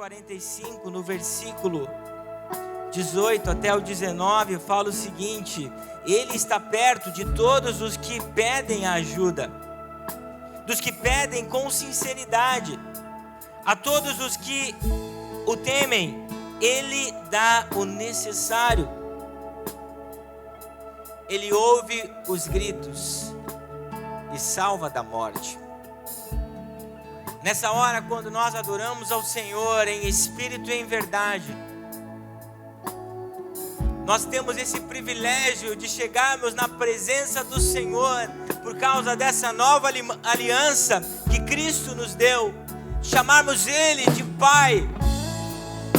45, no versículo 18 até o 19, fala o seguinte: Ele está perto de todos os que pedem ajuda, dos que pedem com sinceridade. A todos os que o temem, Ele dá o necessário. Ele ouve os gritos e salva da morte. Nessa hora, quando nós adoramos ao Senhor em espírito e em verdade, nós temos esse privilégio de chegarmos na presença do Senhor por causa dessa nova aliança que Cristo nos deu, chamarmos Ele de Pai.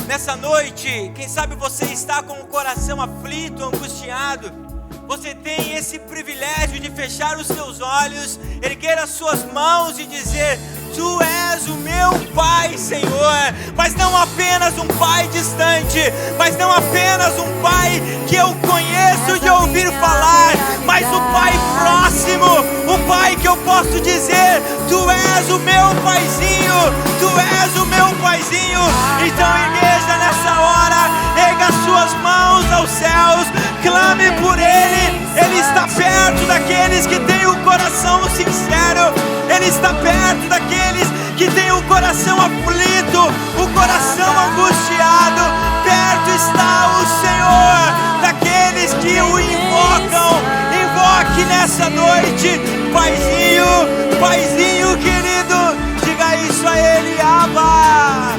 Nessa noite, quem sabe você está com o coração aflito, angustiado. Você tem esse privilégio de fechar os seus olhos, erguer as suas mãos e dizer: Tu és o meu Pai, Senhor. Mas não apenas um Pai distante, mas não apenas um Pai que eu conheço de ouvir falar, mas o Pai próximo, o Pai que eu posso dizer: Tu és o meu Paizinho, Tu és o meu Paizinho. Então, igreja, nessa hora, erga as suas mãos aos céus, clame por Ele. Ele está perto daqueles que têm o coração sincero. Ele está perto daqueles que têm o coração aflito, o coração angustiado. Perto está o Senhor daqueles que o invocam. Invoque nessa noite, Paizinho, Paizinho querido. Diga isso a Ele: Abba,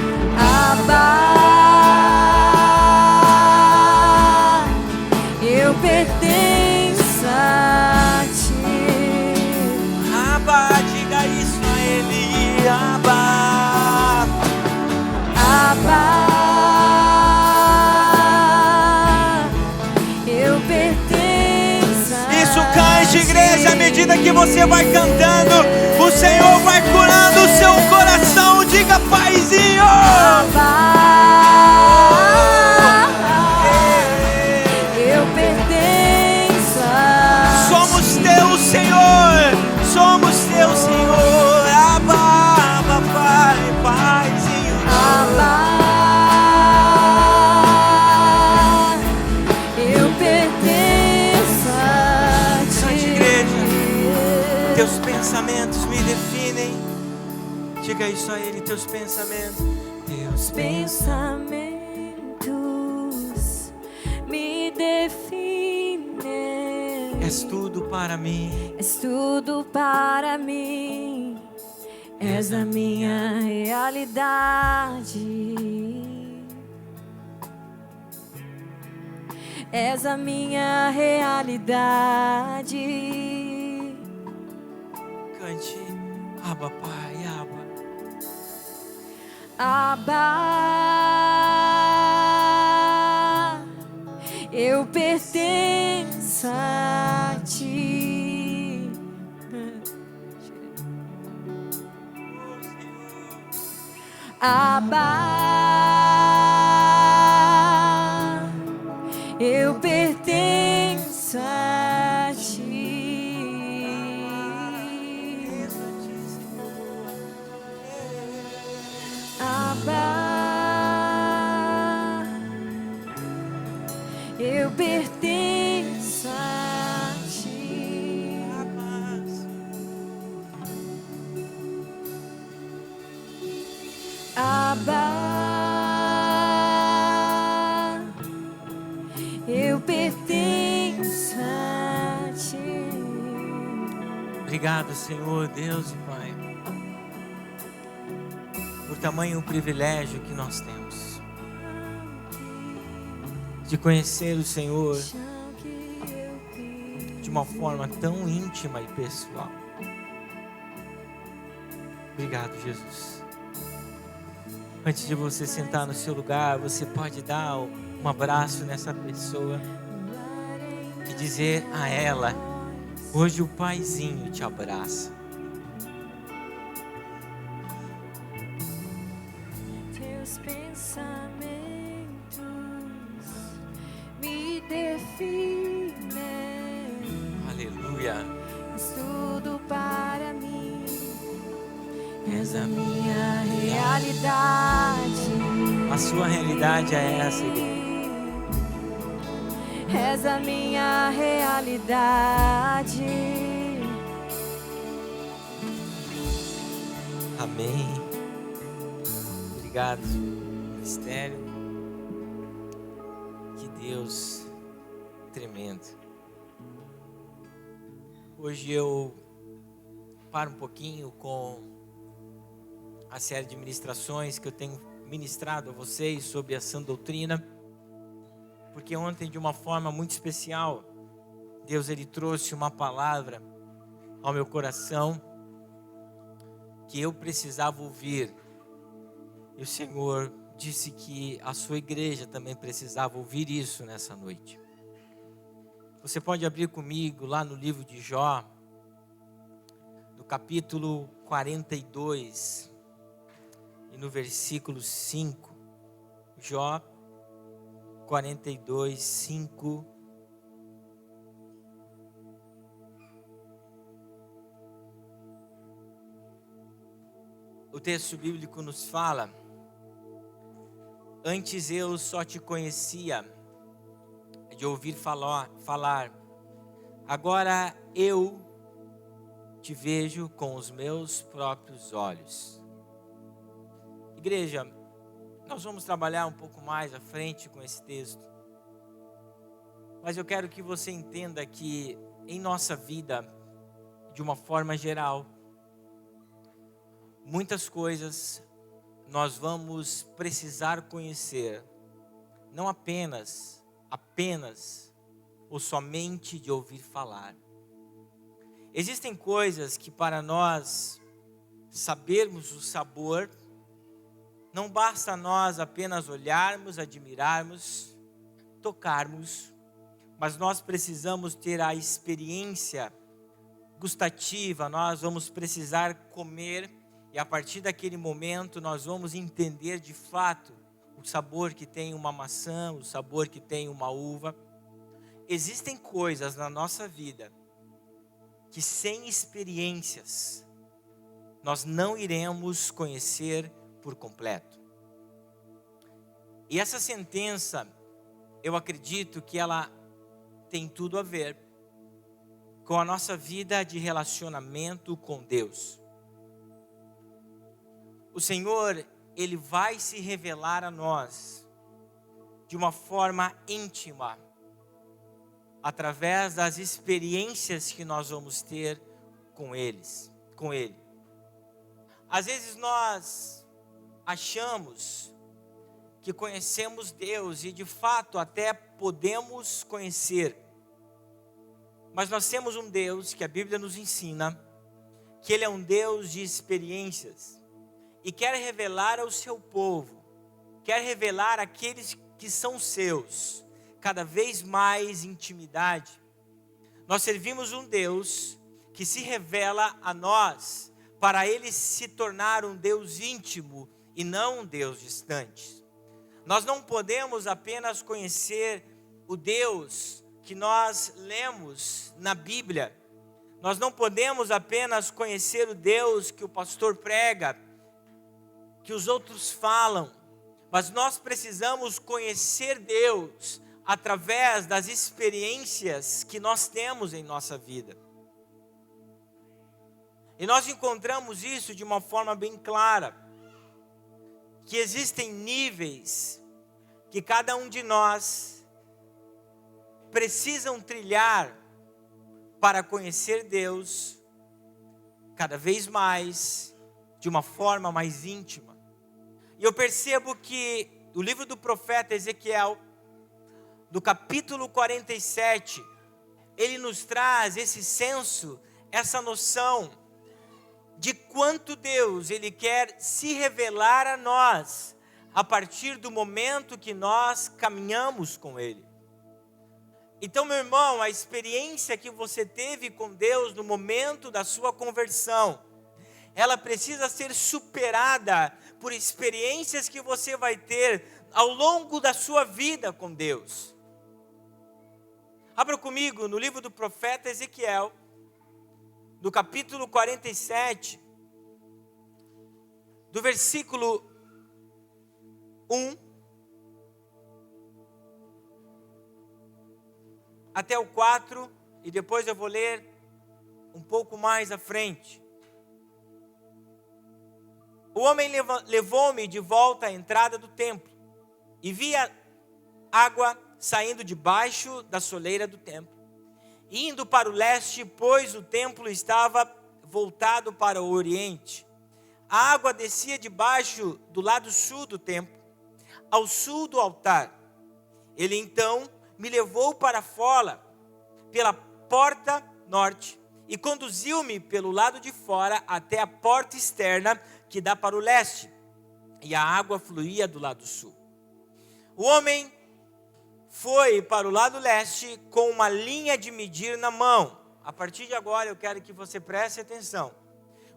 Abba, eu pertenço a Ti. Abba, diga isso a Ele: Abba, Abba, eu pertenço a Ti. Isso, cante, igreja. À medida que você vai cantando, o Senhor vai curando o seu coração. Diga: Paizinho, eu pertenço a somos teu, Senhor, somos teu, Senhor. Abba, Abba, Pai, Paizinho. Abba, eu pertenço a Ti. Cante, igreja. Teus pensamentos me definem. Diga isso a Ele: teus pensamentos. Teus Pensamentos me definem. És tudo para mim. És tudo para mim. És a minha realidade. És a minha realidade. Cante: Abba, Pai, Abba. Abba, eu pertenço a Ti. Abba, eu pertenço a Ti. Abba, eu pertenço a Ti. Abba, eu pertenço a Ti. Obrigado, Senhor, Deus e Pai, por tamanho privilégio que nós temos de conhecer o Senhor de uma forma tão íntima e pessoal. Obrigado, Jesus. Antes de você sentar no seu lugar, você pode dar um abraço nessa pessoa e dizer a ela: hoje o Paizinho te abraça. Teus pensamentos me definem. Aleluia. És tudo para mim. És a minha realidade. A sua realidade é essa, igreja. És a minha realidade. Amém. Obrigado, ministério. Que Deus tremendo. Hoje eu paro um pouquinho com a série de ministrações que eu tenho ministrado a vocês sobre a sã doutrina, porque ontem, de uma forma muito especial, Deus ele trouxe uma palavra ao meu coração que eu precisava ouvir, e o Senhor disse que a sua igreja também precisava ouvir isso nessa noite. Você pode abrir comigo lá no livro de Jó, no capítulo 42 e no versículo 5. Jó 42, 5. O texto bíblico nos fala: antes eu só te conhecia de ouvir falar, agora eu te vejo com os meus próprios olhos. Igreja, nós vamos trabalhar um pouco mais à frente com esse texto, mas eu quero que você entenda que em nossa vida, de uma forma geral, muitas coisas nós vamos precisar conhecer, não apenas ou somente de ouvir falar. Existem coisas que, para nós sabermos o sabor, não basta nós apenas olharmos, admirarmos, tocarmos, mas nós precisamos ter a experiência gustativa, nós vamos precisar comer, e a partir daquele momento nós vamos entender de fato o sabor que tem uma maçã, o sabor que tem uma uva. Existem coisas na nossa vida que sem experiências nós não iremos conhecer por completo. E essa sentença, eu acredito que ela tem tudo a ver com a nossa vida de relacionamento com Deus. O Senhor, Ele vai se revelar a nós de uma forma íntima, através das experiências que nós vamos ter com Ele. Às vezes nós achamos que conhecemos Deus, e de fato até podemos conhecer, mas nós temos um Deus que a Bíblia nos ensina que Ele é um Deus de experiências, e quer revelar ao seu povo, quer revelar àqueles que são seus, cada vez mais intimidade. Nós servimos um Deus que se revela a nós, para Ele se tornar um Deus íntimo e não um Deus distante. Nós não podemos apenas conhecer o Deus que nós lemos na Bíblia. Nós não podemos apenas conhecer o Deus que o pastor prega, que os outros falam, mas nós precisamos conhecer Deus através das experiências que nós temos em nossa vida. E nós encontramos isso de uma forma bem clara, que existem níveis que cada um de nós precisam trilhar para conhecer Deus cada vez mais, de uma forma mais íntima. E eu percebo que o livro do profeta Ezequiel, do capítulo 47, ele nos traz esse senso, essa noção de quanto Deus ele quer se revelar a nós a partir do momento que nós caminhamos com Ele. Então, meu irmão, a experiência que você teve com Deus no momento da sua conversão, ela precisa ser superada por experiências que você vai ter ao longo da sua vida com Deus. Abra comigo no livro do profeta Ezequiel, do capítulo 47, do versículo 1 até o 4, e depois eu vou ler um pouco mais à frente. O homem levou-me de volta à entrada do templo, e via água saindo debaixo da soleira do templo, indo para o leste, pois o templo estava voltado para o oriente. A água descia debaixo do lado sul do templo, ao sul do altar. Ele então me levou para fora, pela porta norte, e conduziu-me pelo lado de fora até a porta externa que dá para o leste, e a água fluía do lado sul. O homem foi para o lado leste com uma linha de medir na mão. A partir de agora eu quero que você preste atenção.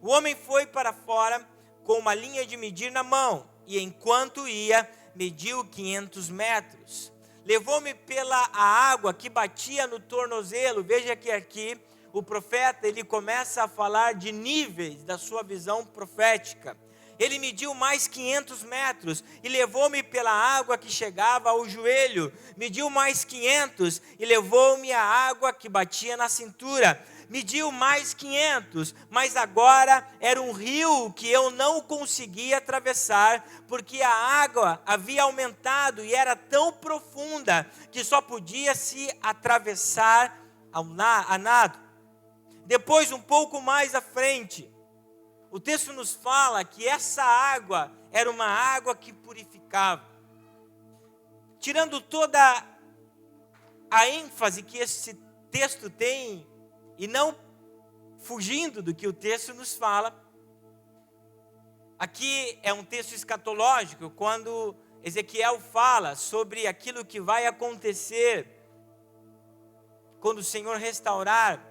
O homem foi para fora com uma linha de medir na mão, e enquanto ia, mediu 500 metros. Levou-me pela a água que batia no tornozelo. Veja que aqui o profeta, ele começa a falar de níveis da sua visão profética. Ele mediu mais 500 metros e levou-me pela água que chegava ao joelho. Mediu mais 500 e levou-me à água que batia na cintura. Mediu mais 500, mas agora era um rio que eu não conseguia atravessar, porque a água havia aumentado e era tão profunda que só podia se atravessar a nado. Depois, um pouco mais à frente, o texto nos fala que essa água era uma água que purificava. Tirando toda a ênfase que esse texto tem, e não fugindo do que o texto nos fala, aqui é um texto escatológico, quando Ezequiel fala sobre aquilo que vai acontecer quando o Senhor restaurar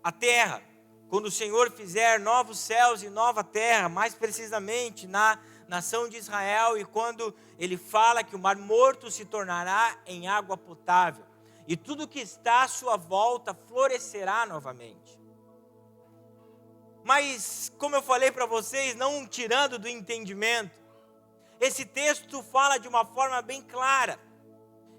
a terra, quando o Senhor fizer novos céus e nova terra, mais precisamente na nação de Israel, e quando ele fala que o mar morto se tornará em água potável, e tudo que está à sua volta florescerá novamente. Mas, como eu falei para vocês, não tirando do entendimento, esse texto fala de uma forma bem clara,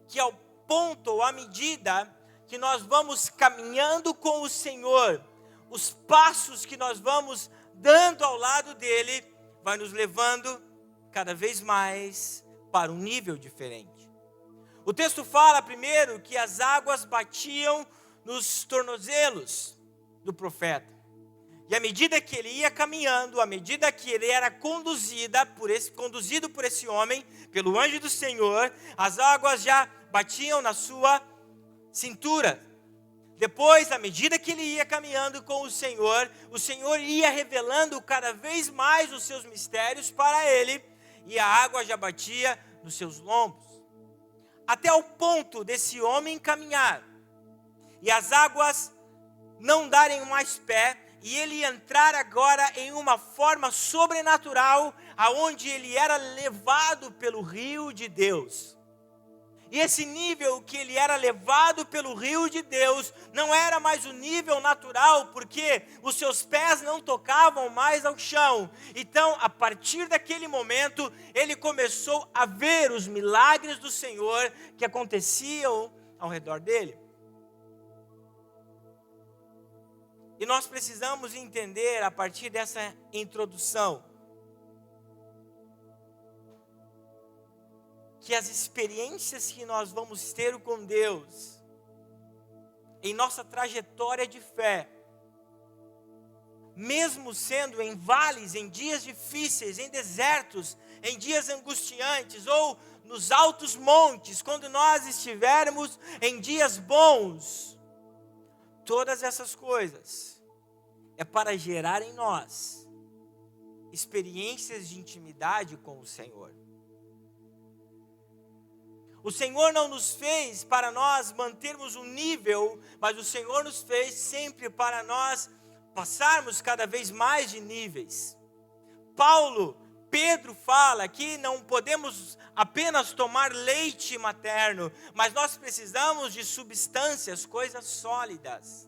que ao ponto ou à medida que nós vamos caminhando com o Senhor, os passos que nós vamos dando ao lado dele, vai nos levando cada vez mais para um nível diferente. O texto fala primeiro que as águas batiam nos tornozelos do profeta. E à medida que ele ia caminhando, à medida que ele era conduzido por esse homem, pelo anjo do Senhor, as águas já batiam na sua cintura. Depois, à medida que ele ia caminhando com o Senhor ia revelando cada vez mais os seus mistérios para ele, e a água já batia nos seus lombos. Até o ponto desse homem caminhar, e as águas não darem mais pé, e ele entrar agora em uma forma sobrenatural, aonde ele era levado pelo rio de Deus. E esse nível que ele era levado pelo rio de Deus, não era mais o nível natural, porque os seus pés não tocavam mais ao chão. Então, a partir daquele momento, ele começou a ver os milagres do Senhor que aconteciam ao redor dele. E nós precisamos entender, a partir dessa introdução, que as experiências que nós vamos ter com Deus, em nossa trajetória de fé, mesmo sendo em vales, em dias difíceis, em desertos, em dias angustiantes, ou nos altos montes, quando nós estivermos em dias bons, todas essas coisas é para gerar em nós experiências de intimidade com o Senhor. O Senhor não nos fez para nós mantermos um nível, mas o Senhor nos fez sempre para nós passarmos cada vez mais de níveis. Pedro fala que não podemos apenas tomar leite materno, mas nós precisamos de substâncias, coisas sólidas.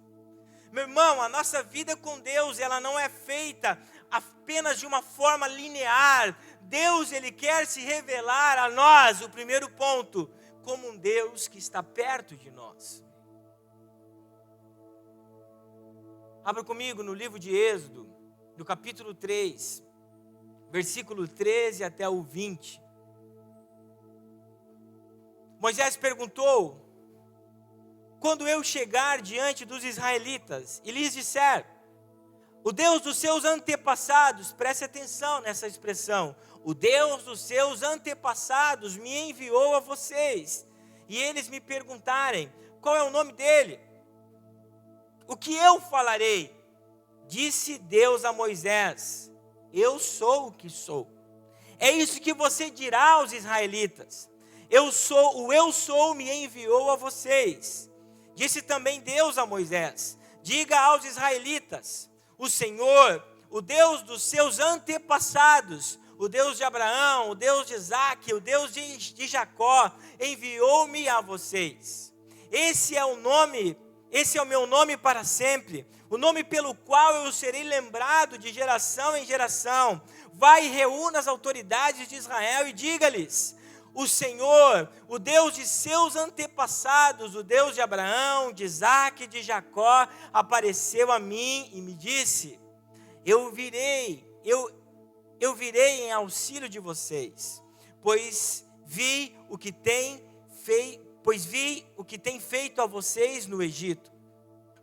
Meu irmão, a nossa vida com Deus, ela não é feita apenas de uma forma linear. Deus, ele quer se revelar a nós, o primeiro ponto, como um Deus que está perto de nós. Abra comigo no livro de Êxodo, do capítulo 3, versículo 13 até o 20. Moisés perguntou: quando eu chegar diante dos israelitas e lhes disser, o Deus dos seus antepassados, preste atenção nessa expressão, o Deus dos seus antepassados me enviou a vocês, e eles me perguntarem, qual é o nome dele? O que eu falarei? Disse Deus a Moisés, eu sou o que sou. É isso que você dirá aos israelitas. Eu sou me enviou a vocês. Disse também Deus a Moisés, diga aos israelitas, o Senhor, o Deus dos seus antepassados, o Deus de Abraão, o Deus de Isaque, o Deus de Jacó, enviou-me a vocês. Esse é o meu nome para sempre, o nome pelo qual eu serei lembrado de geração em geração. Vai e reúna as autoridades de Israel e diga-lhes, o Senhor, o Deus de seus antepassados, o Deus de Abraão, de Isaque e de Jacó, apareceu a mim e me disse, eu virei em auxílio de vocês, pois vi o que tem feito a vocês no Egito.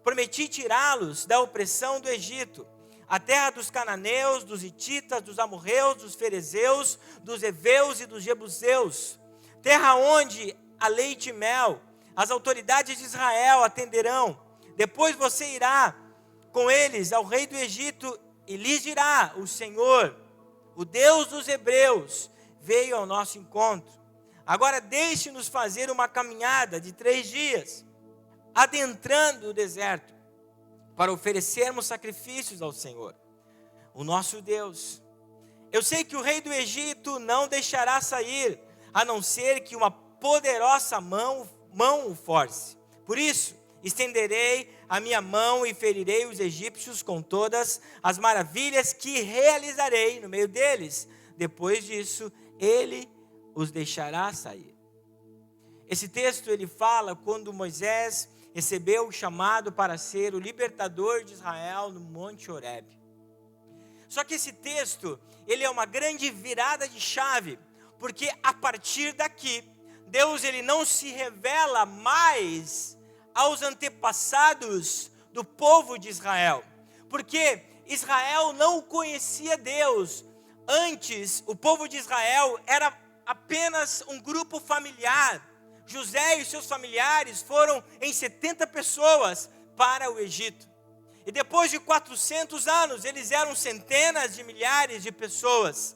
Prometi tirá-los da opressão do Egito, a terra dos cananeus, dos hititas, dos amorreus, dos ferezeus, dos heveus e dos jebuseus, terra onde há leite e mel. As autoridades de Israel atenderão. Depois você irá com eles ao rei do Egito e lhes dirá, o Senhor, o Deus dos hebreus, veio ao nosso encontro. Agora deixe-nos fazer uma caminhada de 3 dias, adentrando o deserto, para oferecermos sacrifícios ao Senhor, o nosso Deus. Eu sei que o rei do Egito não deixará sair, a não ser que uma poderosa mão o force. Por isso, estenderei a minha mão e ferirei os egípcios com todas as maravilhas que realizarei no meio deles. Depois disso, ele os deixará sair. Esse texto ele fala quando Moisés recebeu o chamado para ser o libertador de Israel no Monte Horebe. Só que esse texto, ele é uma grande virada de chave, porque a partir daqui, Deus ele não se revela mais aos antepassados do povo de Israel, porque Israel não conhecia Deus. Antes, o povo de Israel era apenas um grupo familiar. José e seus familiares foram em 70 pessoas para o Egito. E depois de 400 anos, eles eram centenas de milhares de pessoas.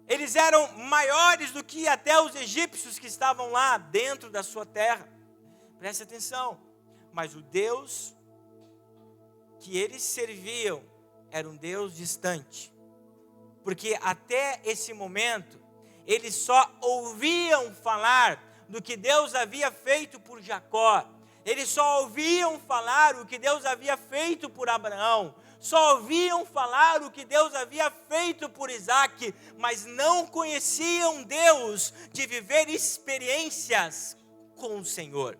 Eles eram maiores do que até os egípcios que estavam lá dentro da sua terra. Preste atenção. Mas o Deus que eles serviam era um Deus distante. Porque até esse momento, eles só ouviam falar do que Deus havia feito por Jacó. Eles só ouviam falar o que Deus havia feito por Abraão. Só ouviam falar o que Deus havia feito por Isaque, mas não conheciam Deus de viver experiências com o Senhor.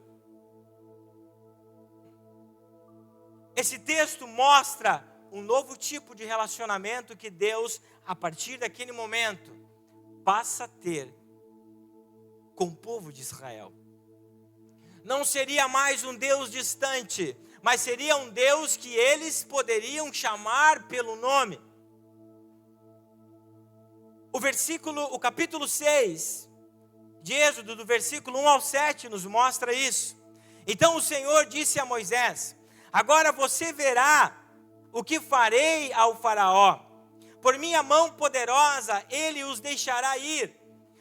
Esse texto mostra um novo tipo de relacionamento que Deus, a partir daquele momento, passa a ter com o povo de Israel. Não seria mais um Deus distante, mas seria um Deus que eles poderiam chamar pelo nome. O capítulo 6 de Êxodo, do versículo 1 ao 7, nos mostra isso. Então o Senhor disse a Moisés, agora você verá o que farei ao faraó. Por minha mão poderosa, ele os deixará ir.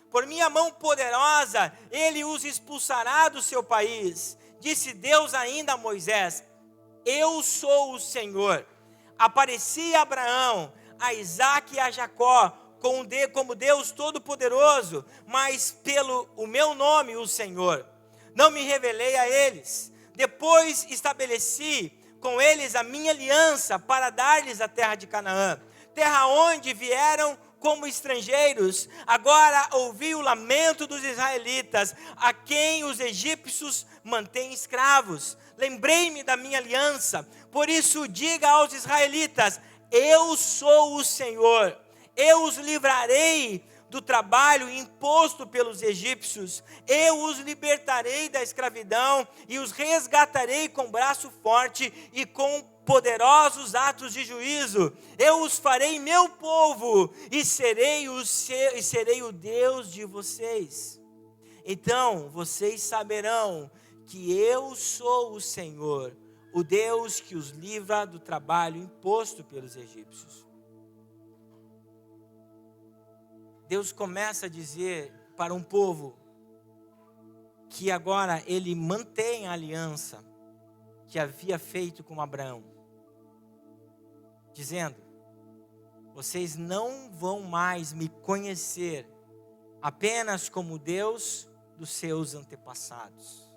Por minha mão poderosa, ele os expulsará do seu país. Disse Deus ainda a Moisés, eu sou o Senhor. Apareci a Abraão, a Isaque e a Jacó, como Deus Todo-Poderoso, mas pelo o meu nome, o Senhor. Não me revelei a eles. Depois estabeleci com eles a minha aliança para dar-lhes a terra de Canaã, terra onde vieram como estrangeiros. Agora ouvi o lamento dos israelitas, a quem os egípcios mantêm escravos. Lembrei-me da minha aliança. Por isso diga aos israelitas: eu sou o Senhor. Eu os livrarei do trabalho imposto pelos egípcios. Eu os libertarei da escravidão e os resgatarei com braço forte e com poderosos atos de juízo. Eu os farei meu povo e serei o Deus de vocês. Então vocês saberão que eu sou o Senhor, o Deus que os livra do trabalho imposto pelos egípcios. Deus começa a dizer para um povo que agora ele mantém a aliança que havia feito com Abraão, dizendo: vocês não vão mais me conhecer apenas como Deus dos seus antepassados.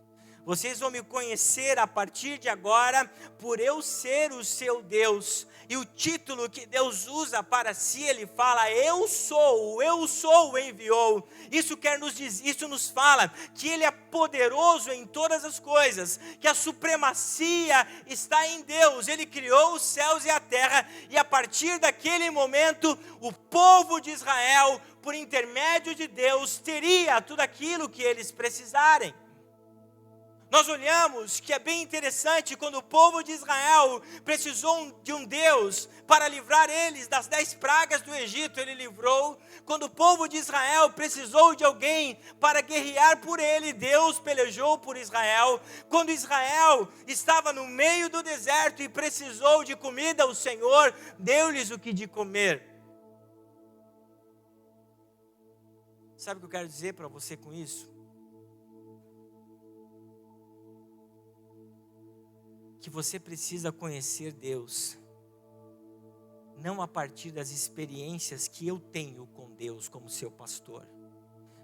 Vocês vão me conhecer a partir de agora por eu ser o seu Deus. E o título que Deus usa para si, ele fala: eu sou enviou. Isso nos fala que ele é poderoso em todas as coisas, que a supremacia está em Deus. Ele criou os céus e a terra, e a partir daquele momento, o povo de Israel, por intermédio de Deus, teria tudo aquilo que eles precisarem. Nós olhamos que é bem interessante, quando o povo de Israel precisou de um Deus para livrar eles das 10 pragas do Egito, ele livrou. Quando o povo de Israel precisou de alguém para guerrear por ele, Deus pelejou por Israel. Quando Israel estava no meio do deserto e precisou de comida, o Senhor deu-lhes o que de comer. Sabe o que eu quero dizer para você com isso? Que você precisa conhecer Deus, não a partir das experiências que eu tenho com Deus como seu pastor,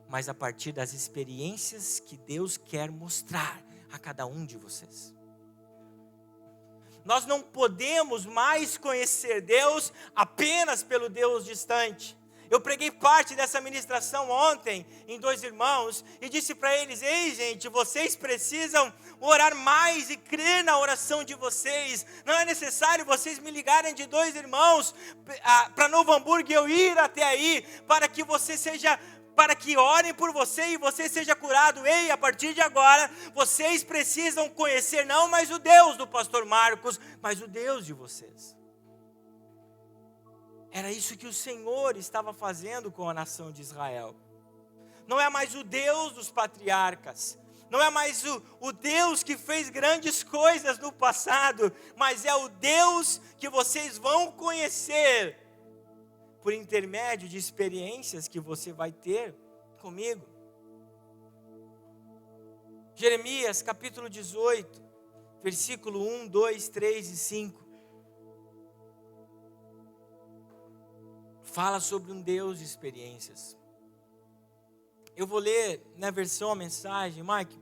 mas a partir das experiências que Deus quer mostrar a cada um de vocês. Nós não podemos mais conhecer Deus apenas pelo Deus distante. Eu preguei parte dessa ministração ontem em 2 irmãos e disse para eles: ei gente, vocês precisam orar mais e crer na oração de vocês. Não é necessário vocês me ligarem de 2 irmãos para Novo Hamburgo e eu ir até aí para que orem por você e você seja curado. Ei, a partir de agora, vocês precisam conhecer não mais o Deus do pastor Marcos, mas o Deus de vocês. Era isso que o Senhor estava fazendo com a nação de Israel. Não é mais o Deus dos patriarcas, não é mais o Deus que fez grandes coisas no passado, mas é o Deus que vocês vão conhecer por intermédio de experiências que você vai ter comigo. Jeremias capítulo 18, versículo 1, 2, 3 e 5. Fala sobre um Deus de experiências. Eu vou ler na versão a mensagem. Michael,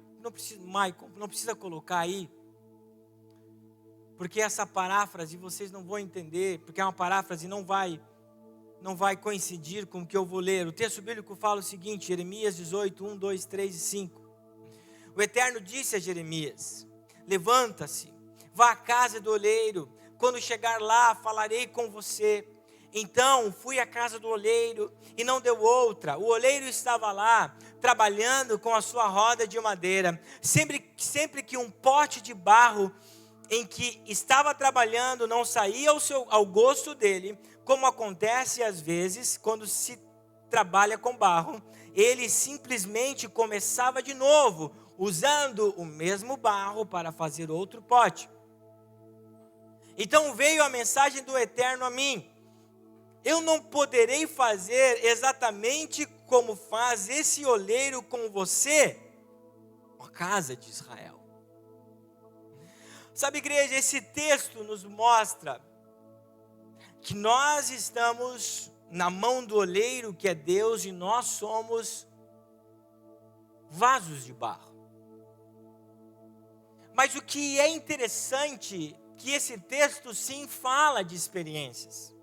não precisa colocar aí, porque essa paráfrase vocês não vão entender, porque é uma paráfrase e não vai coincidir com o que eu vou ler. O texto bíblico fala o seguinte, Jeremias 18, 1, 2, 3 e 5. O Eterno disse a Jeremias: levanta-se, vá à casa do oleiro, quando chegar lá falarei com você. Então fui à casa do oleiro e não deu outra. O oleiro estava lá, trabalhando com a sua roda de madeira. Sempre que um pote de barro em que estava trabalhando não saía ao gosto dele, como acontece às vezes quando se trabalha com barro, ele simplesmente começava de novo, usando o mesmo barro para fazer outro pote. Então veio a mensagem do Eterno a mim: eu não poderei fazer exatamente como faz esse oleiro com você, ó casa de Israel. Sabe, igreja, esse texto nos mostra que nós estamos na mão do oleiro, que é Deus, e nós somos vasos de barro. Mas o que é interessante, que esse texto sim fala de experiências.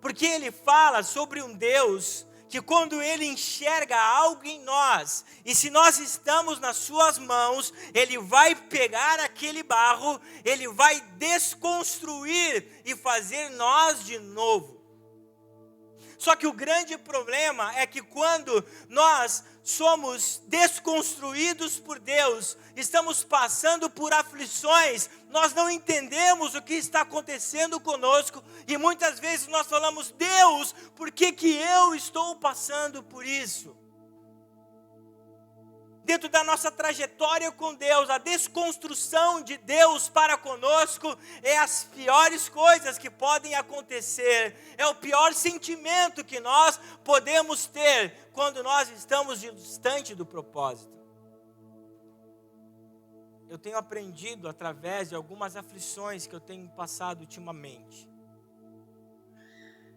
Porque ele fala sobre um Deus que quando ele enxerga algo em nós, e se nós estamos nas suas mãos, ele vai pegar aquele barro, ele vai desconstruir e fazer nós de novo. Só que o grande problema é que quando nós somos desconstruídos por Deus, estamos passando por aflições, nós não entendemos o que está acontecendo conosco e muitas vezes nós falamos: Deus, por que eu estou passando por isso? Dentro da nossa trajetória com Deus, a desconstrução de Deus para conosco é as piores coisas que podem acontecer. É o pior sentimento que nós podemos ter quando nós estamos distante do propósito. Eu tenho aprendido através de algumas aflições que eu tenho passado ultimamente.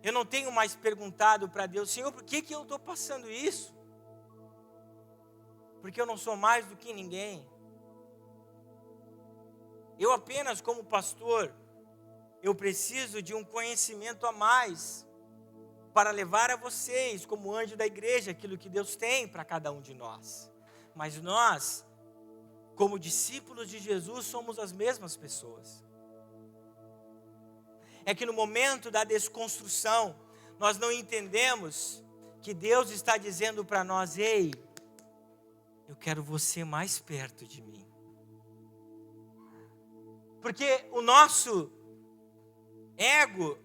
Eu não tenho mais perguntado para Deus: Senhor, por que eu estou passando isso? Porque eu não sou mais do que ninguém. Eu apenas, como pastor, eu preciso de um conhecimento a mais para levar a vocês, como anjo da igreja, aquilo que Deus tem para cada um de nós. Mas nós, como discípulos de Jesus, somos as mesmas pessoas. É que no momento da desconstrução, nós não entendemos que Deus está dizendo para nós: ei, eu quero você mais perto de mim. Porque o nosso ego,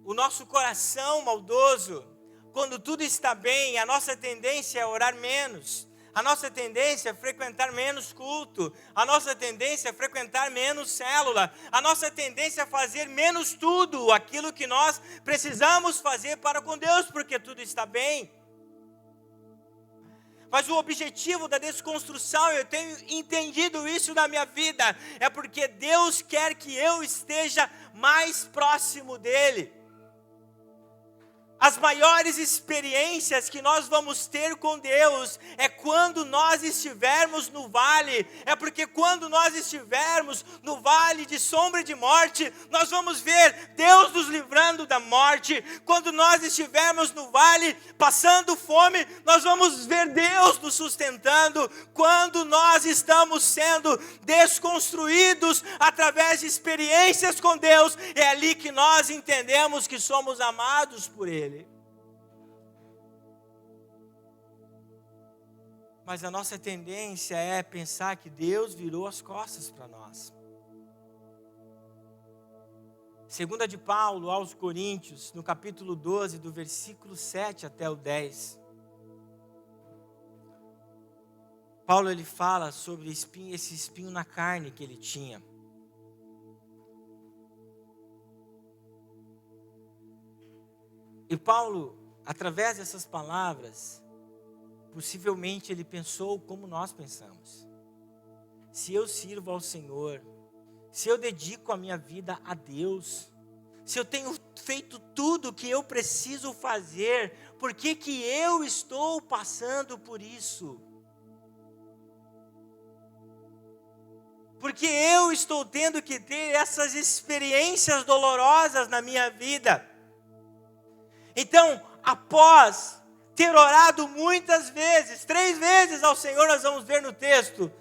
o nosso coração maldoso, quando tudo está bem, a nossa tendência é orar menos, a nossa tendência é frequentar menos culto, a nossa tendência é frequentar menos célula, a nossa tendência é fazer menos tudo aquilo que nós precisamos fazer para com Deus, porque tudo está bem. Mas o objetivo da desconstrução, eu tenho entendido isso na minha vida, é porque Deus quer que eu esteja mais próximo dEle. As maiores experiências que nós vamos ter com Deus é quando nós estivermos no vale. É porque quando nós estivermos no vale de sombra e de morte, nós vamos ver Deus nos livrando da morte. Quando nós estivermos no vale passando fome, nós vamos ver Deus nos sustentando. Quando nós estamos sendo desconstruídos através de experiências com Deus, é ali que nós entendemos que somos amados por Ele. Mas a nossa tendência é pensar que Deus virou as costas para nós. Segunda de Paulo aos Coríntios, no capítulo 12, do versículo 7 até o 10. Paulo ele fala sobre esse espinho na carne que ele tinha. E Paulo, através dessas palavras, possivelmente ele pensou como nós pensamos. Se eu sirvo ao Senhor, se eu dedico a minha vida a Deus, se eu tenho feito tudo o que eu preciso fazer, por que eu estou passando por isso? Porque eu estou tendo que ter essas experiências dolorosas na minha vida. Então, após ter orado muitas vezes, 3 vezes ao Senhor, nós vamos ver no texto,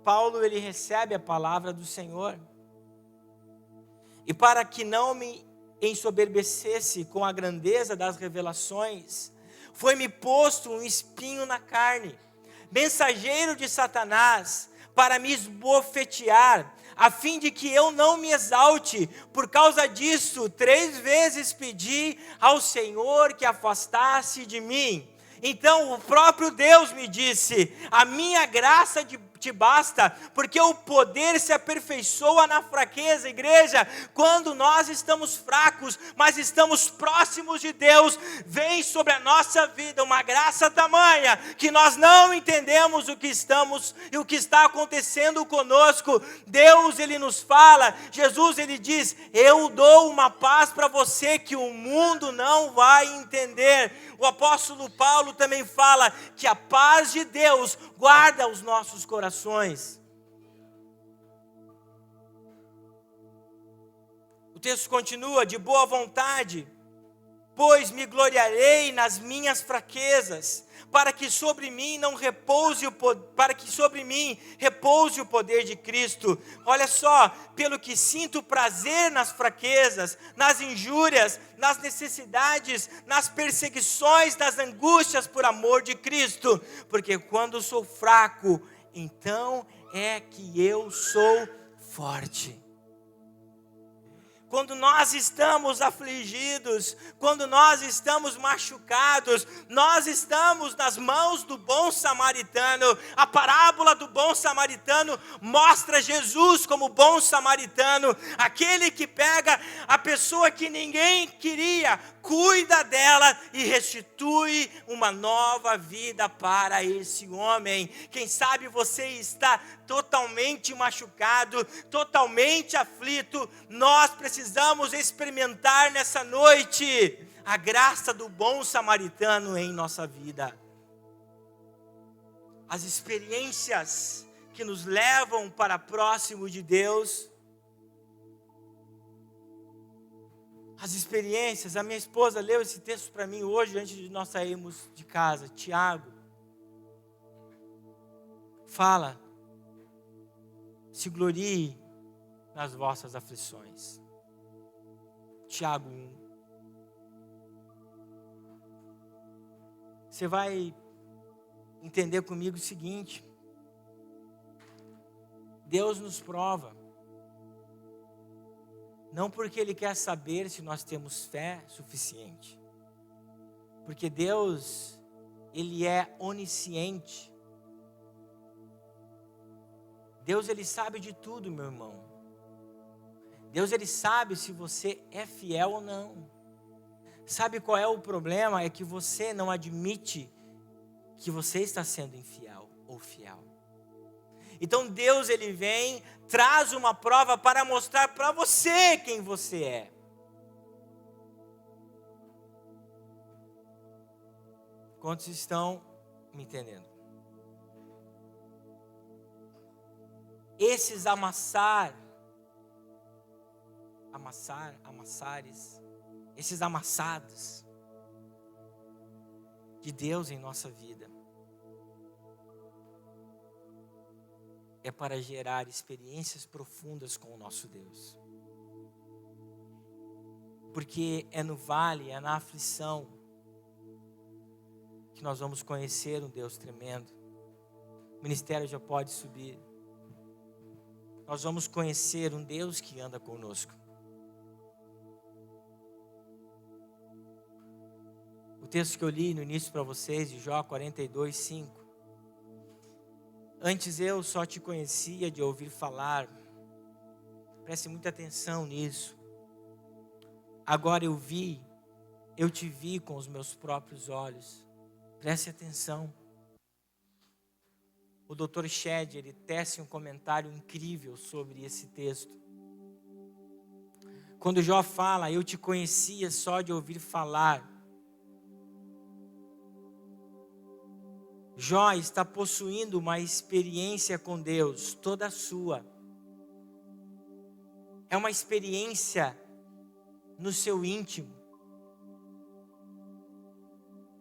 Paulo ele recebe a palavra do Senhor. E para que não me ensoberbecesse com a grandeza das revelações, foi-me posto um espinho na carne, mensageiro de Satanás, para me esbofetear, a fim de que eu não me exalte. Por causa disso, 3 vezes pedi ao Senhor que afastasse de mim. Então o próprio Deus me disse: a minha graça te basta, porque o poder se aperfeiçoa na fraqueza. Igreja, quando nós estamos fracos, mas estamos próximos de Deus, vem sobre a nossa vida uma graça tamanha, que nós não entendemos o que está acontecendo conosco. Deus, Ele nos fala, Jesus, Ele diz: eu dou uma paz para você que o mundo não vai entender. O apóstolo Paulo também fala que a paz de Deus guarda os nossos corações. O texto continua: de boa vontade pois me gloriarei nas minhas fraquezas, para que sobre mim repouse o poder de Cristo. Olha só, pelo que sinto prazer nas fraquezas, nas injúrias, nas necessidades, nas perseguições, nas angústias por amor de Cristo, porque quando sou fraco, então é que eu sou forte. Quando nós estamos afligidos, quando nós estamos machucados, nós estamos nas mãos do bom samaritano. A parábola do bom samaritano mostra Jesus como bom samaritano, aquele que pega a pessoa que ninguém queria, cuida dela e restitui uma nova vida para esse homem. Quem sabe você está totalmente machucado, totalmente aflito. Nós precisamos experimentar nessa noite a graça do bom samaritano em nossa vida. As experiências que nos levam para próximo de Deus. As experiências, a minha esposa leu esse texto para mim hoje, antes de nós sairmos de casa. Tiago fala: se glorie nas vossas aflições. Tiago 1. Você vai entender comigo o seguinte: Deus nos prova. Não porque Ele quer saber se nós temos fé suficiente. Porque Deus, Ele é onisciente. Deus, Ele sabe de tudo, meu irmão. Deus, Ele sabe se você é fiel ou não. Sabe qual é o problema? É que você não admite que você está sendo infiel ou fiel. Então Deus, Ele vem, traz uma prova para mostrar para você quem você é. Quantos estão me entendendo? Esses amassares, esses amassados de Deus em nossa vida, é para gerar experiências profundas com o nosso Deus. Porque é no vale, é na aflição, que nós vamos conhecer um Deus tremendo. O ministério já pode subir. Nós vamos conhecer um Deus que anda conosco. O texto que eu li no início para vocês, de Jó 42, 5. Antes eu só te conhecia de ouvir falar. Preste muita atenção nisso. Agora eu te vi com os meus próprios olhos. Preste atenção. O Dr. Shedd, ele tece um comentário incrível sobre esse texto. Quando Jó fala, eu te conhecia só de ouvir falar. Jó está possuindo uma experiência com Deus, toda sua. É uma experiência no seu íntimo.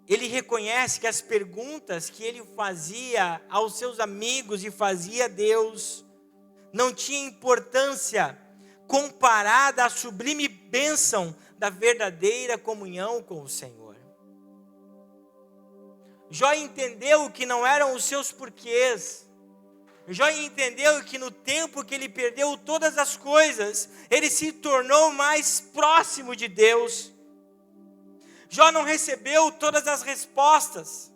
Ele reconhece que as perguntas que ele fazia aos seus amigos e fazia a Deus não tinha importância comparada à sublime bênção da verdadeira comunhão com o Senhor. Jó entendeu que não eram os seus porquês. Jó entendeu que no tempo que ele perdeu todas as coisas, ele se tornou mais próximo de Deus. Jó não recebeu todas as respostas,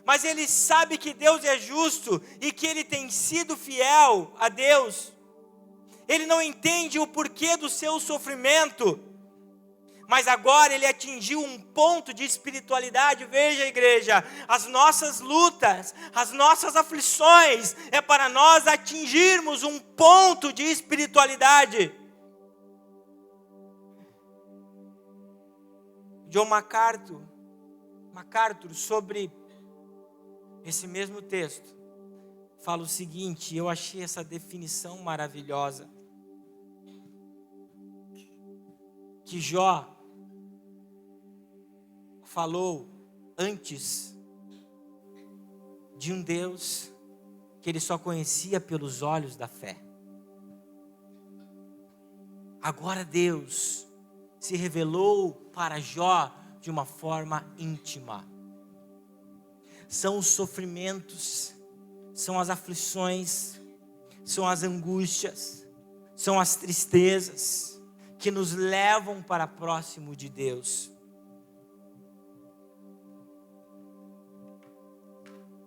mas ele sabe que Deus é justo e que ele tem sido fiel a Deus. Ele não entende o porquê do seu sofrimento, mas agora ele atingiu um ponto de espiritualidade. Veja, igreja, as nossas lutas, as nossas aflições, é para nós atingirmos um ponto de espiritualidade. John MacArthur, sobre esse mesmo texto, fala o seguinte, eu achei essa definição maravilhosa. Que Jó falou antes de um Deus que ele só conhecia pelos olhos da fé. Agora Deus se revelou para Jó de uma forma íntima. São os sofrimentos, são as aflições, são as angústias, são as tristezas que nos levam para próximo de Deus.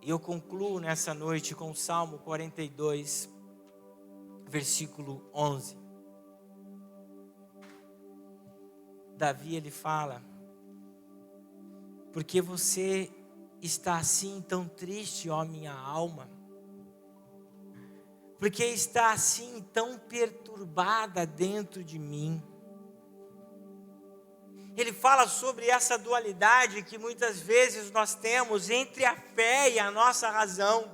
E eu concluo nessa noite com o Salmo 42, versículo 11. Davi, ele fala: porque você está assim tão triste, ó minha alma? Porque está assim tão perturbada dentro de mim? Ele fala sobre essa dualidade que muitas vezes nós temos entre a fé e a nossa razão.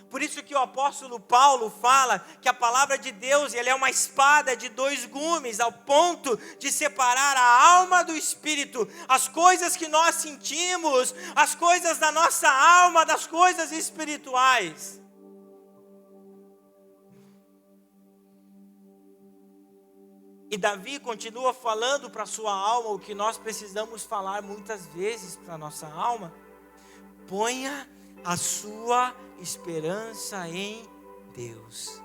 Por isso que o apóstolo Paulo fala que a palavra de Deus, ela é uma espada de dois gumes, ao ponto de separar a alma do espírito, as coisas que nós sentimos, as coisas da nossa alma, das coisas espirituais. E Davi continua falando para a sua alma o que nós precisamos falar muitas vezes para a nossa alma: ponha a sua esperança em Deus.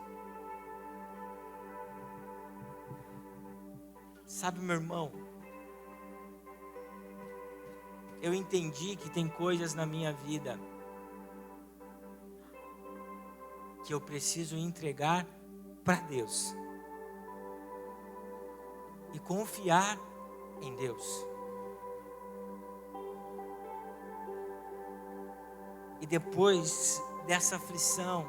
Sabe, meu irmão, eu entendi que tem coisas na minha vida que eu preciso entregar para Deus e confiar em Deus. E depois dessa aflição,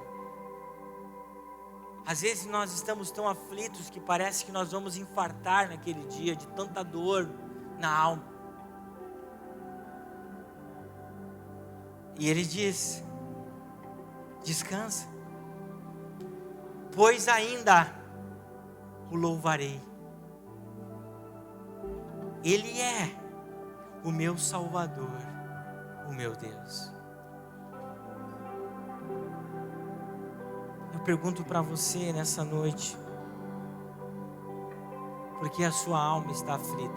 às vezes nós estamos tão aflitos que parece que nós vamos infartar naquele dia, de tanta dor na alma. E ele diz: descansa, pois ainda o louvarei. Ele é o meu Salvador, o meu Deus. Eu pergunto para você nessa noite: por que a sua alma está aflita?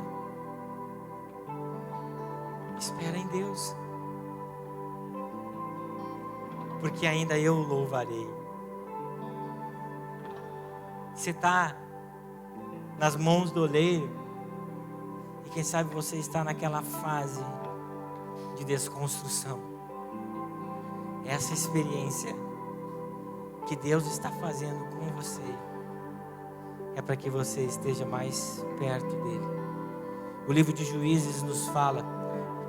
Espera em Deus, porque ainda eu o louvarei. Você está nas mãos do oleiro, e quem sabe você está naquela fase de desconstrução. Essa experiência que Deus está fazendo com você é para que você esteja mais perto dele. O livro de Juízes nos fala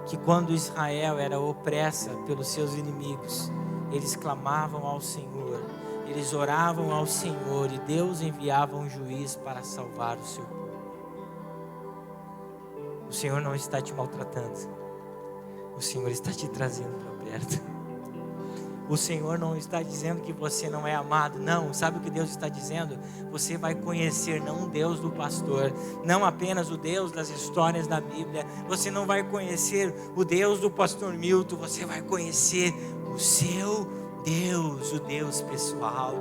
que quando Israel era opressa pelos seus inimigos, eles clamavam ao Senhor, eles oravam ao Senhor, e Deus enviava um juiz para salvar o seu povo. O Senhor não está te maltratando, o Senhor está te trazendo para perto. O Senhor não está dizendo que você não é amado, não. Sabe o que Deus está dizendo? Você vai conhecer não o Deus do pastor, não apenas o Deus das histórias da Bíblia. Você não vai conhecer o Deus do pastor Milton, você vai conhecer o seu Deus, o Deus pessoal.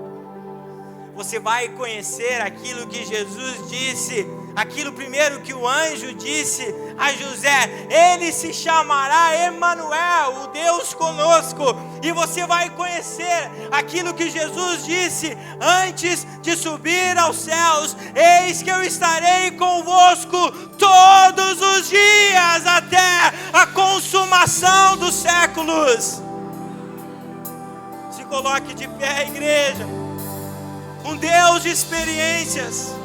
Você vai conhecer aquilo que Jesus disse, aquilo primeiro que o anjo disse a José: ele se chamará Emanuel, o Deus conosco. E você vai conhecer aquilo que Jesus disse antes de subir aos céus: eis que eu estarei convosco todos os dias até a consumação dos séculos. Se coloque de pé, igreja. Um Deus de experiências.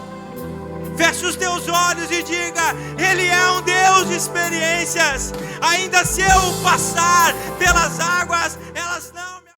Feche os teus olhos e diga: Ele é um Deus de experiências. Ainda se eu passar pelas águas,